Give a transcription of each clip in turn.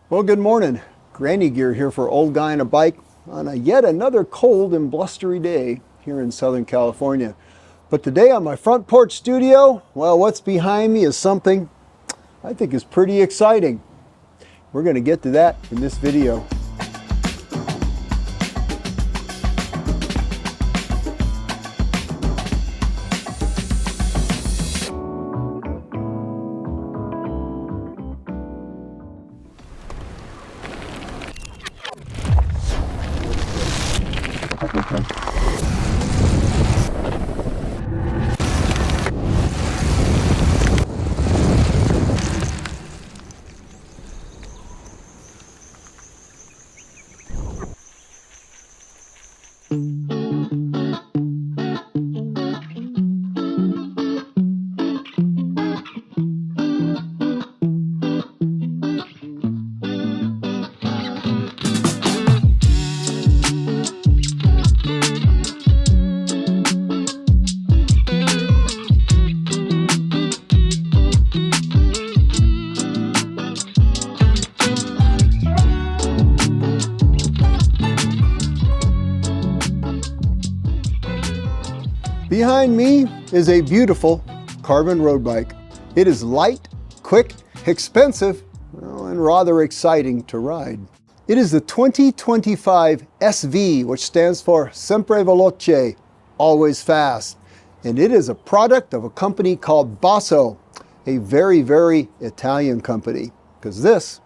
Well, good morning. Granny Gear here for Old Guy on a Bike on yet another cold and blustery day here in Southern California. But today on my front porch studio, well, what's behind me is something I think is pretty exciting. We're going to get to that in this video. Behind me is a beautiful carbon road bike. It is light, quick, expensive, well, and rather exciting to ride. It is the 2025 SV, which stands for Sempre Veloce, always fast. And it is a product of a company called Basso, a very, very Italian company, because this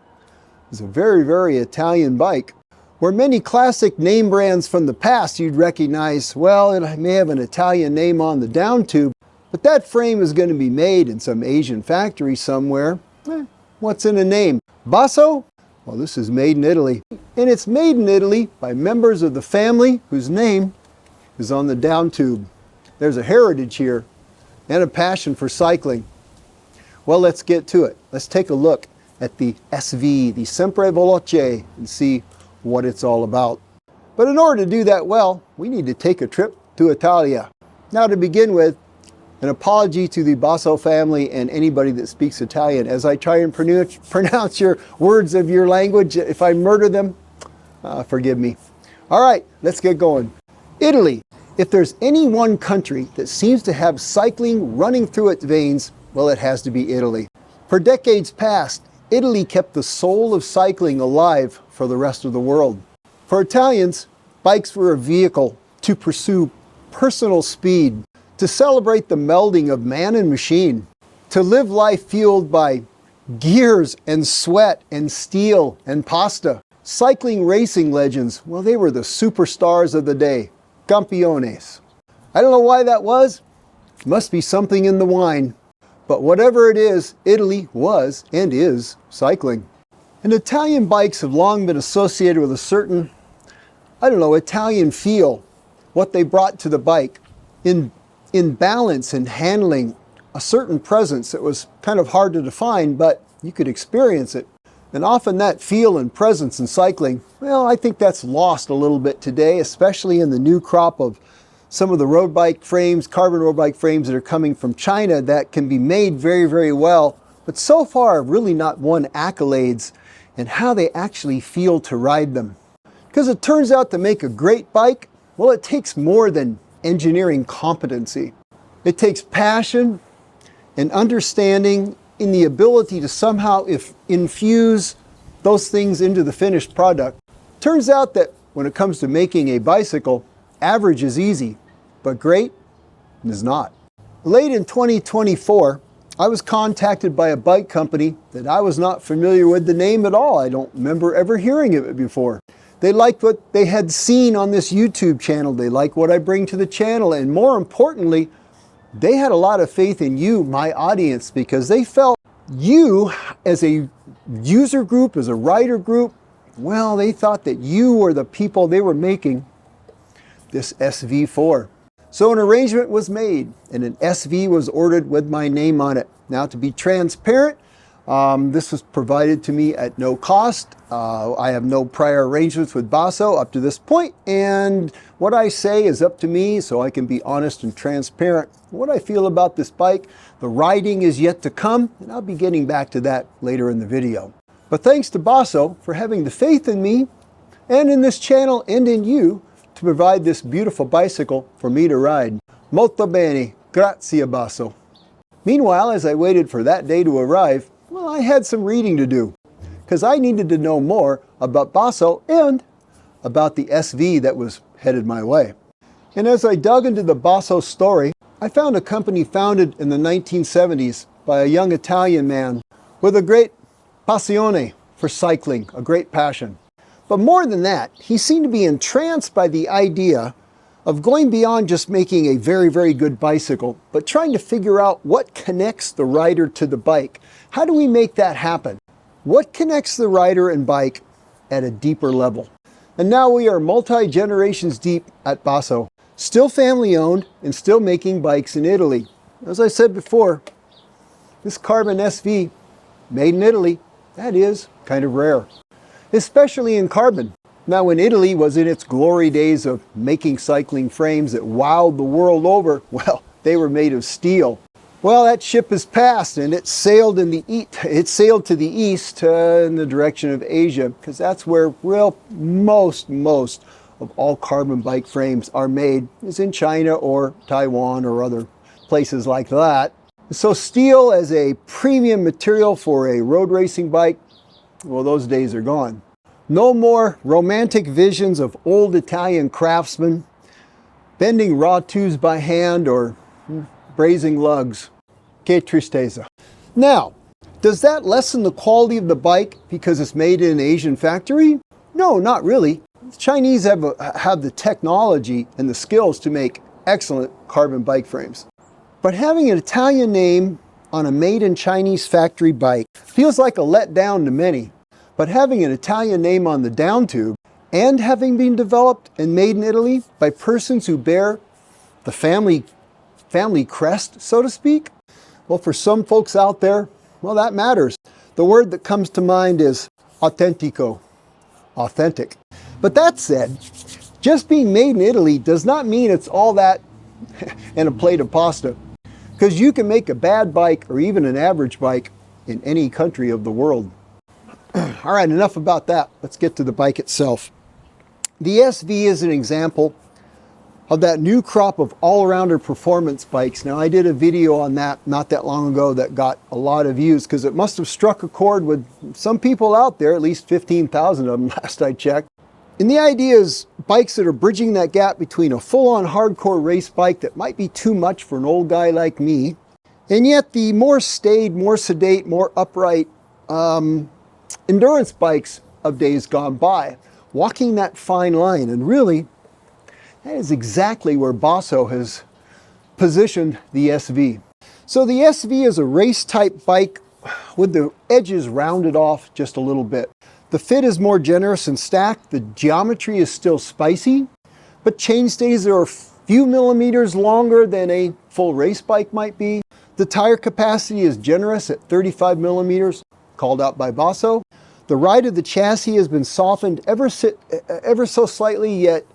is a very, very Italian bike. Where many classic name brands from the past you'd recognize, well, it may have an Italian name on the down tube, but that frame is going to be made in some Asian factory somewhere. What's in a name? Basso? Well, this is made in Italy. And it's made in Italy by members of the family whose name is on the down tube. There's a heritage here and a passion for cycling. Well, let's get to it. Let's take a look at the SV, the Sempre Veloce, and see what it's all about. But in order to do that well, we need to take a trip to Italia. Now, to begin with, an apology to the Basso family and anybody that speaks Italian as I try and pronounce your words of your language. If I murder them, forgive me. All right, let's get going. Italy. If there's any one country that seems to have cycling running through its veins, well, it has to be Italy. For decades past, Italy kept the soul of cycling alive for the rest of the world. For Italians, bikes were a vehicle to pursue personal speed, to celebrate the melding of man and machine, to live life fueled by gears and sweat and steel and pasta. Cycling racing legends, well, they were the superstars of the day, campeones. I don't know why that was. Must be something in the wine. But whatever it is, Italy was and is cycling. And Italian bikes have long been associated with a certain, Italian feel. What they brought to the bike in balance and handling, a certain presence that was kind of hard to define, but you could experience it. And often that feel and presence in cycling, well, I think that's lost a little bit today, especially in the new crop of some of the road bike frames, carbon road bike frames that are coming from China that can be made very, very well, but so far have really not won accolades in how they actually feel to ride them. Because it turns out to make a great bike, well, it takes more than engineering competency. It takes passion and understanding in the ability to somehow infuse those things into the finished product. Turns out that when it comes to making a bicycle, average is easy, but great is not. Late in 2024, I was contacted by a bike company that I was not familiar with the name at all. I don't remember ever hearing of it before. They liked what they had seen on this YouTube channel. They liked what I bring to the channel. And more importantly, they had a lot of faith in you, my audience, because they felt you as a user group, as a rider group, well, they thought that you were the people they were making this SV for. So an arrangement was made and an SV was ordered with my name on it. Now, to be transparent, this was provided to me at no cost. I have no prior arrangements with Basso up to this point, and what I say is up to me, so I can be honest and transparent. What I feel about this bike, the riding is yet to come, and I'll be getting back to that later in the video. But thanks to Basso for having the faith in me and in this channel and in you to provide this beautiful bicycle for me to ride. Molto bene, grazie Basso. Meanwhile, as I waited for that day to arrive, well, I had some reading to do, because I needed to know more about Basso and about the SV that was headed my way. And as I dug into the Basso story, I found a company founded in the 1970s by a young Italian man with a great passione for cycling, a great passion. But more than that, he seemed to be entranced by the idea of going beyond just making a very, very good bicycle, but trying to figure out what connects the rider to the bike. How do we make that happen? What connects the rider and bike at a deeper level? And now we are multi-generations deep at Basso, still family owned and still making bikes in Italy. As I said before, this carbon SV, made in Italy, that is kind of rare, especially in carbon. Now, when Italy was in its glory days of making cycling frames that wowed the world over, well, they were made of steel. Well, that ship has passed and it sailed to the east in the direction of Asia, because that's where most of all carbon bike frames are made, is in China or Taiwan or other places like that. So steel as a premium material for a road racing bike, well, those days are gone. No more romantic visions of old Italian craftsmen bending raw tubes by hand or brazing lugs. Que tristeza. Now, does that lessen the quality of the bike because it's made in an Asian factory? No, not really. The Chinese have the technology and the skills to make excellent carbon bike frames. But having an Italian name on a made in Chinese factory bike feels like a letdown to many. But having an Italian name on the down tube and having been developed and made in Italy by persons who bear the family crest, so to speak, well, for some folks out there, well, that matters. The word that comes to mind is autentico, authentic. But that said, just being made in Italy does not mean it's all that and a plate of pasta, because you can make a bad bike or even an average bike in any country of the world. All right, enough about that. Let's get to the bike itself. The SV is an example of that new crop of all-arounder performance bikes. Now, I did a video on that not that long ago that got a lot of views because it must have struck a chord with some people out there, at least 15,000 of them last I checked. And the idea is bikes that are bridging that gap between a full-on hardcore race bike that might be too much for an old guy like me, and yet the more staid, more sedate, more upright endurance bikes of days gone by, walking that fine line. And really, that is exactly where Basso has positioned the SV. So the SV is a race type bike with the edges rounded off just a little bit. The fit is more generous and stacked. The geometry is still spicy, but chainstays are a few millimeters longer than a full race bike might be. The tire capacity is generous at 35 millimeters, called out by Basso. The ride of the chassis has been softened ever so slightly, yet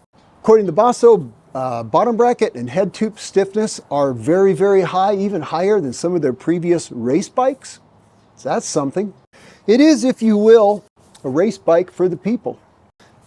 according to Basso, bottom bracket and head tube stiffness are very, very high, even higher than some of their previous race bikes. So that's something. It is, if you will, a race bike for the people.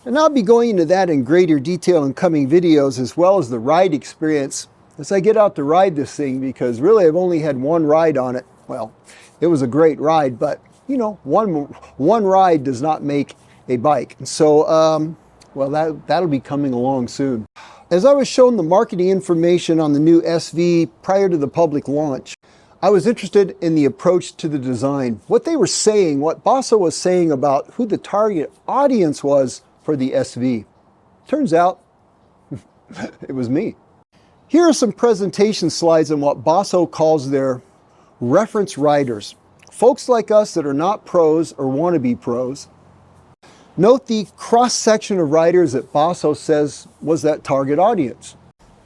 And I'll be going into that in greater detail in coming videos, as well as the ride experience as I get out to ride this thing, because really I've only had one ride on it. Well, it was a great ride, but you know, one ride does not make a bike. And so, well, that'll be coming along soon. As I was shown the marketing information on the new SV prior to the public launch, I was interested in the approach to the design. What they were saying, what Basso was saying about who the target audience was for the SV. Turns out, it was me. Here are some presentation slides on what Basso calls their reference riders. Folks like us that are not pros or want to be pros. Note the cross-section of riders that Basso says was that target audience.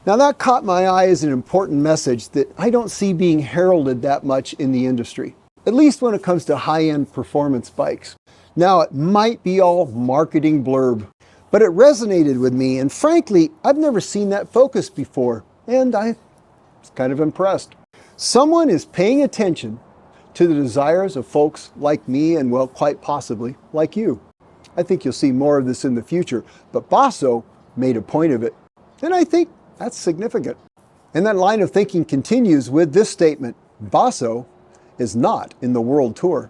Now that caught my eye as an important message that I don't see being heralded that much in the industry, at least when it comes to high-end performance bikes. Now it might be all marketing blurb, but it resonated with me, and frankly, I've never seen that focus before, and I was kind of impressed. Someone is paying attention to the desires of folks like me and, well, quite possibly like you. I think you'll see more of this in the future, but Basso made a point of it, and I think that's significant. And that line of thinking continues with this statement: Basso is not in the World Tour.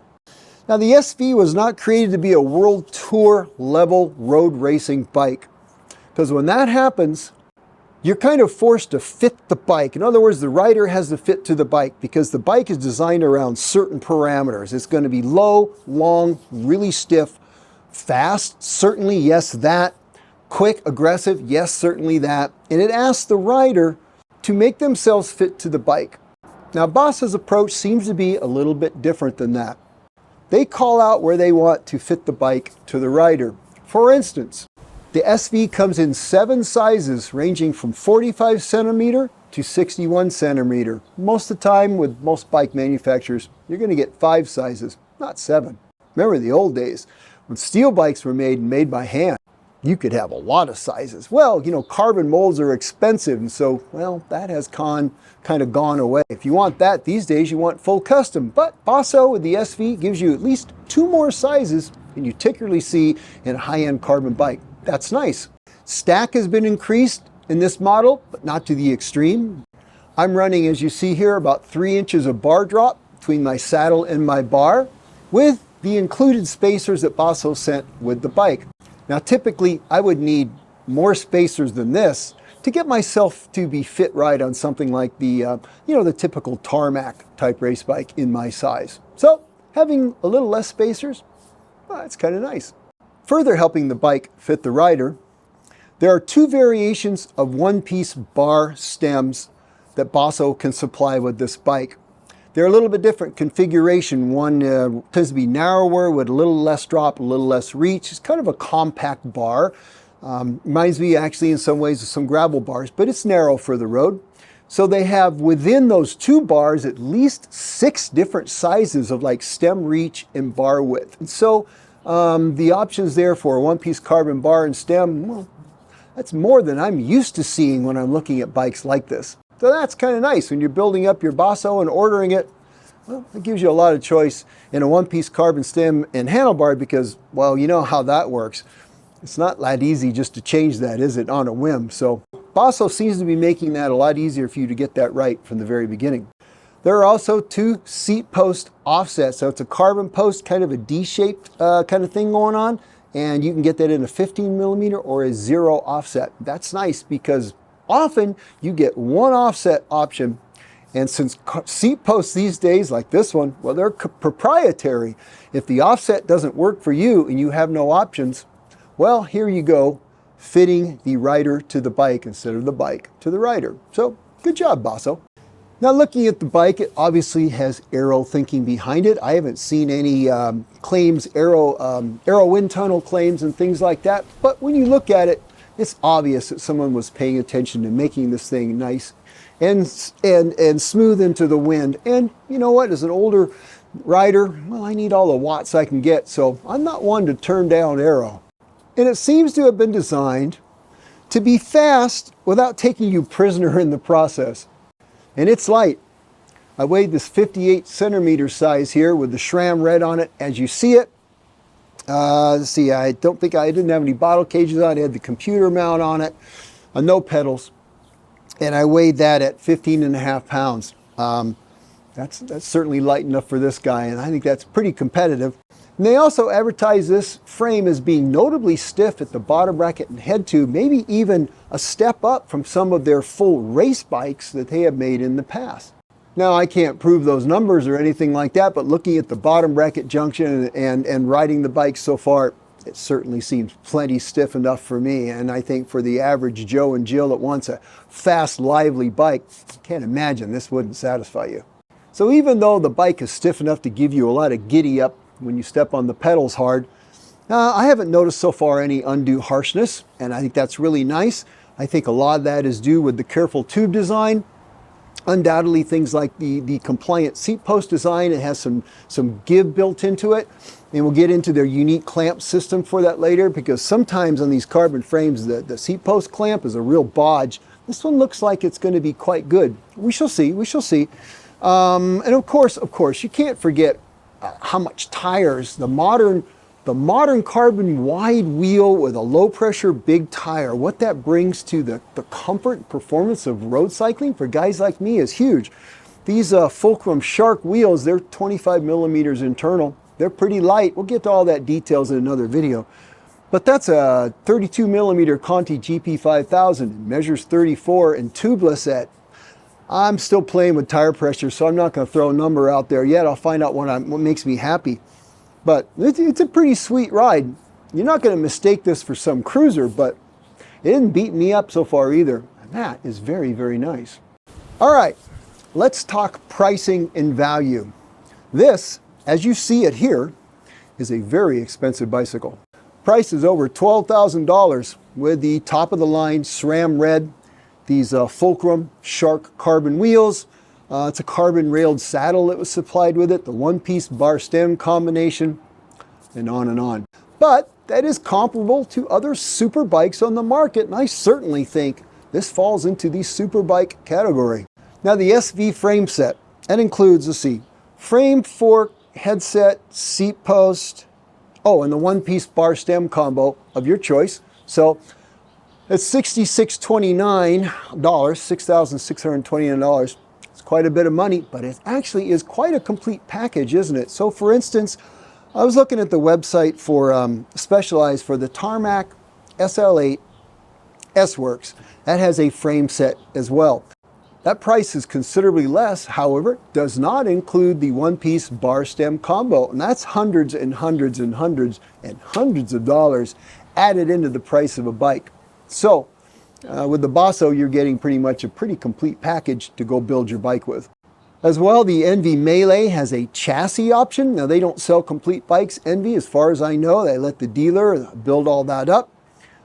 Now, the SV was not created to be a World Tour level road racing bike, because when that happens, you're kind of forced to fit the bike. In other words, the rider has to fit to the bike because the bike is designed around certain parameters. It's going to be low, long, really stiff, fast, certainly, yes, that. Quick, aggressive, yes, certainly that. And it asks the rider to make themselves fit to the bike. Now, Basso's approach seems to be a little bit different than that. They call out where they want to fit the bike to the rider. For instance, the SV comes in 7 sizes ranging from 45 centimeter to 61 centimeter. Most of the time with most bike manufacturers, you're going to get 5 sizes, not 7. Remember the old days when steel bikes were made by hand. You could have a lot of sizes. Well, you know, carbon molds are expensive, and so, well, that has kind of gone away. If you want that these days, you want full custom. But Basso with the SV gives you at least 2 more sizes than you typically see in a high-end carbon bike. That's nice. Stack has been increased in this model, but not to the extreme. I'm running, as you see here, about 3 inches of bar drop between my saddle and my bar, with the included spacers that Basso sent with the bike. Now, typically, I would need more spacers than this to get myself to be fit right on something like the, the typical tarmac type race bike in my size. So, having a little less spacers, well, it's kind of nice. Further helping the bike fit the rider, there are 2 variations of one-piece bar stems that Basso can supply with this bike. They're a little bit different configuration. One tends to be narrower with a little less drop, a little less reach. It's kind of a compact bar. Reminds me actually in some ways of some gravel bars, but it's narrow for the road. So they have within those 2 bars at least 6 different sizes of like stem reach and bar width. And so the options there for a one-piece carbon bar and stem, well, that's more than I'm used to seeing when I'm looking at bikes like this. So that's kind of nice when you're building up your Basso and ordering it. Well, it gives you a lot of choice in a one-piece carbon stem and handlebar because, well, you know how that works. It's not that easy just to change that, is it, on a whim? So Basso seems to be making that a lot easier for you to get that right from the very beginning. There are also 2 seat post offsets. So it's a carbon post, kind of a D-shaped kind of thing going on. And you can get that in a 15 millimeter or a 0 offset. That's nice because often you get one offset option, and since seat posts these days, like this one, well, they're proprietary. If the offset doesn't work for you and you have no options, well, here you go, fitting the rider to the bike instead of the bike to the rider. So, good job, Basso. Now, looking at the bike, it obviously has aero thinking behind it. I haven't seen any claims, aero wind tunnel claims and things like that, but when you look at it, it's obvious that someone was paying attention to making this thing nice and smooth into the wind. And you know what, as an older rider, well, I need all the watts I can get, so I'm not one to turn down aero. And it seems to have been designed to be fast without taking you prisoner in the process. And it's light. I weighed this 58 centimeter size here with the SRAM red on it as you see it. Let's see, I didn't have any bottle cages on it. I had the computer mount on it, no pedals, and I weighed that at 15.5 pounds. That's certainly light enough for this guy, and I think that's pretty competitive. And they also advertise this frame as being notably stiff at the bottom bracket and head tube, maybe even a step up from some of their full race bikes that they have made in the past. Now, I can't prove those numbers or anything like that, but looking at the bottom bracket junction and riding the bike so far, it certainly seems plenty stiff enough for me. And I think for the average Joe and Jill that wants a fast, lively bike, I can't imagine this wouldn't satisfy you. So even though the bike is stiff enough to give you a lot of giddy up when you step on the pedals hard, I haven't noticed so far any undue harshness, and I think that's really nice. I think a lot of that is due with the careful tube design. Undoubtedly, things like the compliant seat post design, it has some give built into it. And we'll get into their unique clamp system for that later, because sometimes on these carbon frames, the seat post clamp is a real bodge. This one looks like it's going to be quite good. We shall see, we shall see. And of course, you can't forget how much tires. The modern carbon wide wheel with a low pressure big tire, what that brings to the comfort and performance of road cycling for guys like me is huge. These Fulcrum Shark wheels, they're 25 millimeters internal. They're pretty light. We'll get to all that details in another video. But that's a 32 millimeter Conti GP5000. It measures 34 and tubeless. I'm still playing with tire pressure, so I'm not going to throw a number out there yet. I'll find out what makes me happy. But it's a pretty sweet ride. You're not going to mistake this for some cruiser, but it didn't beat me up so far either. And that is very, very nice. All right, let's talk pricing and value. This, as you see it here, is a very expensive bicycle. Price is over $12,000 with the top of the line SRAM red, these Fulcrum Shark carbon wheels. It's a carbon railed saddle that was supplied with it, the one-piece bar stem combination, and on and on. But that is comparable to other super bikes on the market, and I certainly think this falls into the super bike category. Now the SV frame set, that includes, let's see, frame, fork, headset, seat post, oh, and the one-piece bar stem combo of your choice. So it's $6,629, $6,629. It's quite a bit of money, but it actually is quite a complete package, isn't it? So for instance, I was looking at the website for Specialized for the Tarmac SL8 S-Works. That has a frame set as well. That price is considerably less, however, does not include the one-piece bar stem combo, and that's hundreds and hundreds and hundreds and hundreds of dollars added into the price of a bike. So with the Basso, you're getting pretty much a pretty complete package to go build your bike with. As well, the Envy Melee has a chassis option. Now, they don't sell complete bikes, Envy, as far as I know. They let the dealer build all that up.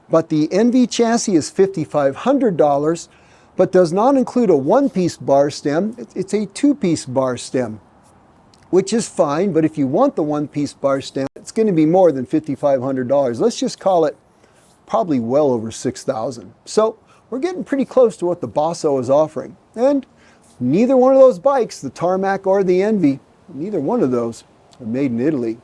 But the Envy chassis is $5,500, but does not include a one-piece bar stem. It's a two-piece bar stem, which is fine, but if you want the one-piece bar stem, it's going to be more than $5,500. Let's just call it probably well over $6,000. So we're getting pretty close to what the Basso is offering. And neither one of those bikes, the Tarmac or the Envy, neither one of those are made in Italy,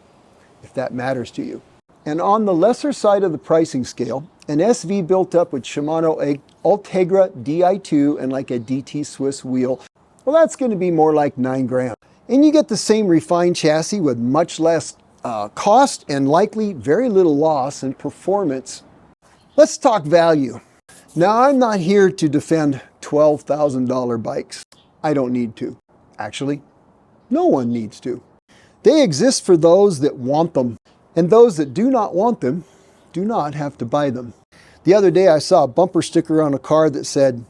if that matters to you. And on the lesser side of the pricing scale, an SV built up with Shimano Ultegra Di2 and like a DT Swiss wheel, well, that's going to be more like $9,000. And you get the same refined chassis with much less cost and likely very little loss in performance. Let's talk value. Now, I'm not here to defend $12,000 bikes. I don't need to. Actually, no one needs to. They exist for those that want them, and those that do not want them do not have to buy them. The other day I saw a bumper sticker on a car that said,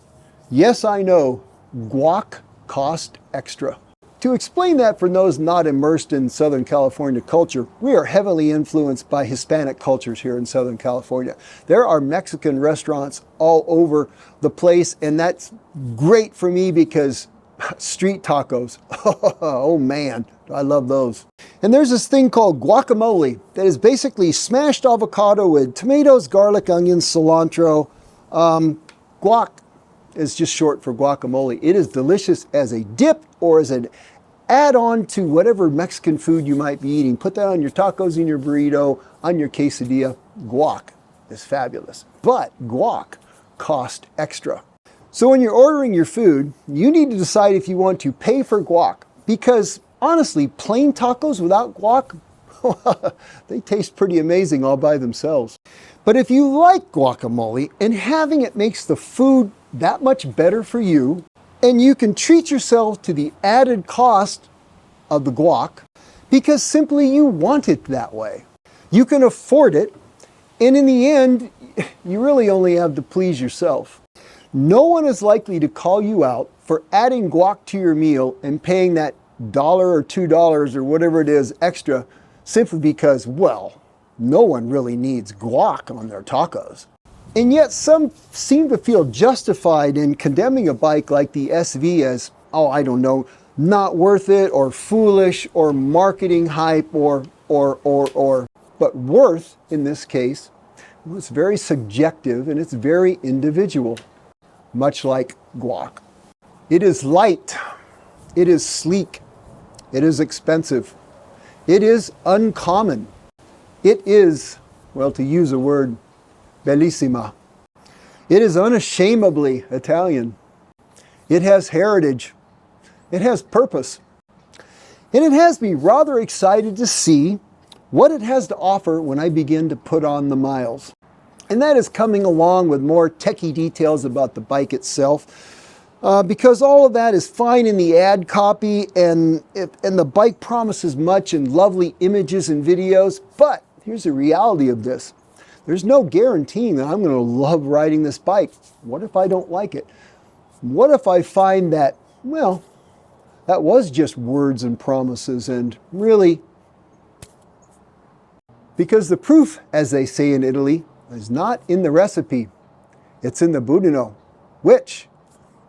"Yes, I know, guac cost extra." To explain that for those not immersed in Southern California culture, we are heavily influenced by Hispanic cultures here in Southern California. There are Mexican restaurants all over the place, and that's great for me because street tacos, oh man, I love those. And there's this thing called guacamole that is basically smashed avocado with tomatoes, garlic, onions, cilantro. Guac is just short for guacamole. It is delicious as a dip or as an add-on to whatever Mexican food you might be eating. Put that on your tacos, in your burrito, on your quesadilla. Guac is fabulous. But guac costs extra. So when you're ordering your food, you need to decide if you want to pay for guac, because honestly, plain tacos without guac, they taste pretty amazing all by themselves. But if you like guacamole and having it makes the food that much better for you, and you can treat yourself to the added cost of the guac because simply you want it that way. You can afford it, and in the end, you really only have to please yourself. No one is likely to call you out for adding guac to your meal and paying that $1 or $2 or whatever it is extra simply because, well, no one really needs guac on their tacos. And yet some seem to feel justified in condemning a bike like the SV as, oh, I don't know, not worth it or foolish or marketing hype or. But worth, in this case, it's very subjective and it's very individual, much like guac. It is light, It is sleek. It is expensive. It is uncommon. It is, well, to use a word, bellissima. It is unashamedly Italian. It has heritage. It has purpose. And it has me rather excited to see what it has to offer when I begin to put on the miles. And that is coming along with more techie details about the bike itself, because all of that is fine in the ad copy, and the bike promises much in lovely images and videos, but here's the reality of this. There's no guaranteeing that I'm going to love riding this bike. What if I don't like it? What if I find that, well, that was just words and promises, and really, because the proof, as they say in Italy, is not in the recipe, it's in the budino, which,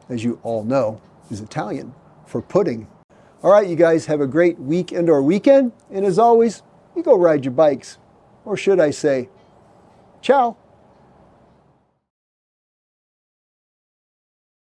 as you all know, is Italian for pudding. All right, you guys have a great weekend or weekend, and as always, you go ride your bikes. Or should I say, ciao.